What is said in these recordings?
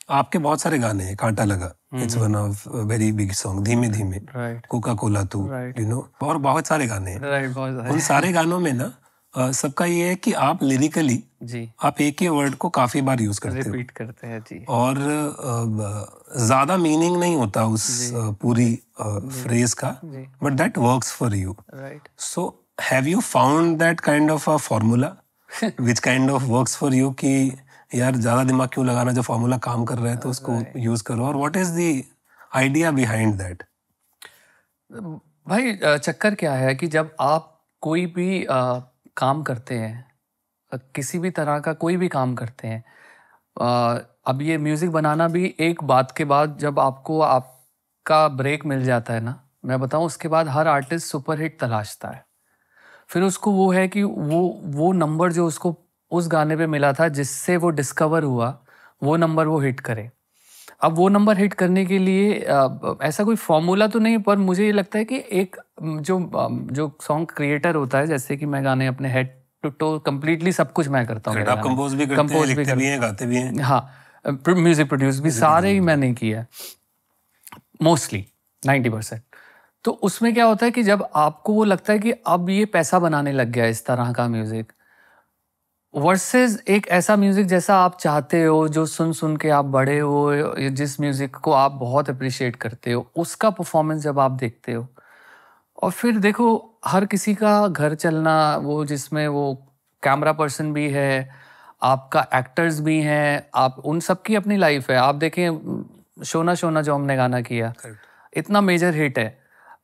आपके बहुत सारे गाने हैं, कांटा लगा, it's one of very big song, धीमे धीमे, कोका कोला तू, यू नो, और बहुत सारे गाने हैं। उन सारे गानों में ना सबका ये है कि आप लिरिकली आप एक ही वर्ड को काफी बार यूज करते हो, रिपीट करते हैं जी, और ज्यादा मीनिंग नहीं होता उस पूरी फ्रेज का, but that works for you, right. So have you found that kind of a formula which kind of works for you, कि यार ज्यादा दिमाग क्यों लगाना, जो फॉर्मूला काम कर रहा है तो उसको यूज करो, और what is the idea behind that? भाई चक्कर क्या है कि जब आप कोई भी काम करते हैं, किसी भी तरह का कोई भी काम करते हैं, अब ये म्यूजिक बनाना भी एक बात के बाद जब आपको आपका ब्रेक मिल जाता है ना, मैं बताऊं, उसके बाद हर आर्टिस्ट सुपरहिट तलाशता है। फिर उसको वो है कि वो नंबर जो उसको उस गाने पे मिला था, जिससे वो डिस्कवर हुआ, वो नंबर वो हिट करे। अब वो नंबर हिट करने के लिए ऐसा कोई फॉर्मूला तो नहीं, पर मुझे ये लगता है कि एक जो सॉन्ग क्रिएटर होता है, जैसे कि मैं गाने अपने हेड टू टो कंप्लीटली सब कुछ मैं करता हूँ। आप कंपोज भी करते हैं, लिखते भी हैं, गाते भी हैं? हाँ, म्यूजिक प्रोड्यूस भी सारे ही मैंने किया, मोस्टली 90%। तो उसमें क्या होता है कि जब आपको वो लगता है कि अब ये पैसा बनाने लग गया इस तरह का म्यूजिक, वर्सेस एक ऐसा म्यूजिक जैसा आप चाहते हो, जो सुन सुन के आप बड़े हो, जिस म्यूजिक को आप बहुत अप्रिशिएट करते हो, उसका परफॉर्मेंस जब आप देखते हो, और फिर देखो हर किसी का घर चलना, वो जिसमें वो कैमरा पर्सन भी है, आपका एक्टर्स भी हैं, आप उन सब की अपनी लाइफ है। आप देखें शोना शोना जो हमने गाना किया, इतना मेजर हिट है,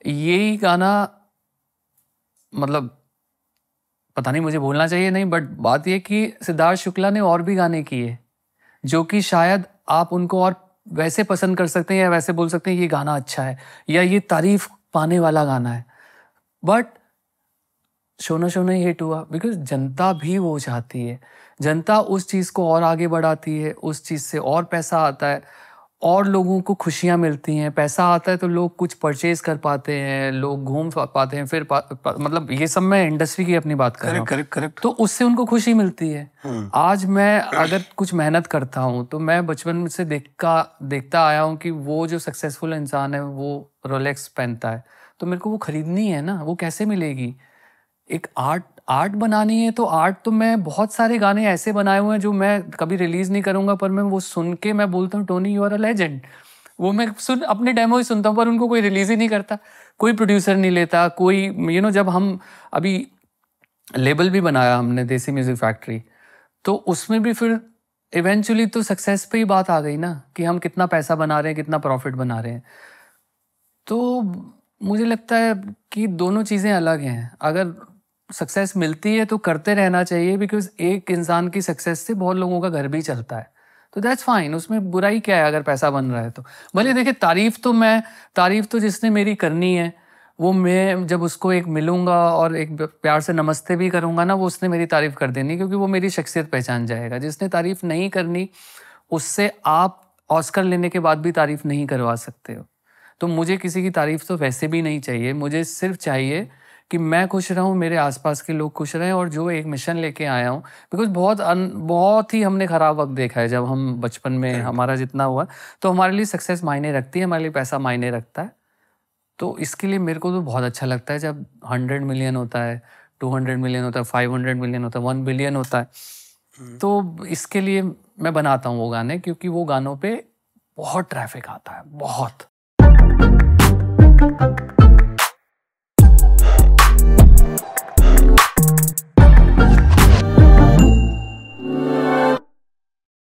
यही गाना, मतलब पता नहीं मुझे बोलना चाहिए नहीं, बट बात ये कि सिद्धार्थ शुक्ला ने और भी गाने किए जो कि शायद आप उनको और वैसे पसंद कर सकते हैं, या वैसे बोल सकते हैं ये गाना अच्छा है, या ये तारीफ पाने वाला गाना है, but Shona Shona he hit हुआ बिकॉज जनता भी वो चाहती है, जनता उस चीज़ को और आगे बढ़ाती है, उस चीज़ से और पैसा आता है, और लोगों को खुशियाँ मिलती हैं, पैसा आता है तो लोग कुछ परचेज कर पाते हैं, लोग घूम पाते हैं, फिर मतलब ये सब मैं इंडस्ट्री की अपनी बात कर रहा हूँ, करेक्ट। तो उससे उनको खुशी मिलती है। आज मैं अगर कुछ मेहनत करता हूँ, तो मैं बचपन से देखता आया हूँ कि वो जो सक्सेसफुल इंसान है वो रोलेक्स पहनता है, तो मेरे को वो खरीदनी है ना, वो कैसे मिलेगी? एक आर्ट बनानी है, तो आर्ट तो मैं बहुत सारे गाने ऐसे बनाए हुए हैं जो मैं कभी रिलीज नहीं करूंगा, पर मैं वो सुन के मैं बोलता हूँ Tony you are a legend. वो मैं अपने डेमो ही सुनता हूँ, पर उनको कोई रिलीज ही नहीं करता, कोई प्रोड्यूसर नहीं लेता, कोई जब हम अभी लेबल भी बनाया हमने देसी म्यूजिक फैक्ट्री, तो उसमें भी फिर इवेंचुअली तो सक्सेस पे ही बात आ गई ना, कि हम कितना पैसा बना रहे हैं, कितना प्रॉफिट बना रहे हैं। तो मुझे लगता है कि दोनों चीज़ें अलग हैं। अगर सक्सेस मिलती है तो करते रहना चाहिए, बिकॉज एक इंसान की सक्सेस से बहुत लोगों का घर भी चलता है, तो दैट्स फाइन, उसमें बुराई क्या है अगर पैसा बन रहा है तो। भले देखिए, तारीफ तो जिसने मेरी करनी है, वो मैं जब उसको एक मिलूंगा और एक प्यार से नमस्ते भी करूंगा ना, वो उसने मेरी तारीफ कर देनी, क्योंकि वो मेरी शख्सियत पहचान जाएगा। जिसने तारीफ नहीं करनी, उससे आप ऑस्कर लेने के बाद भी तारीफ नहीं करवा सकते हो। तो मुझे किसी की तारीफ तो वैसे भी नहीं चाहिए, मुझे सिर्फ चाहिए कि मैं खुश रहूं, मेरे आसपास के लोग खुश रहें, और जो एक मिशन लेके आया हूं, बिकॉज बहुत ही हमने खराब वक्त देखा है जब हम बचपन में हमारा जितना हुआ, तो हमारे लिए सक्सेस मायने रखती है, हमारे लिए पैसा मायने रखता है। तो इसके लिए मेरे को तो बहुत अच्छा लगता है जब 100 मिलियन होता है, 200 मिलियन होता है, 500 मिलियन होता है, 1 बिलियन होता है। तो इसके लिए मैं बनाता हूँ वो गाने, क्योंकि वो गानों पे बहुत ट्रैफिक आता है, बहुत।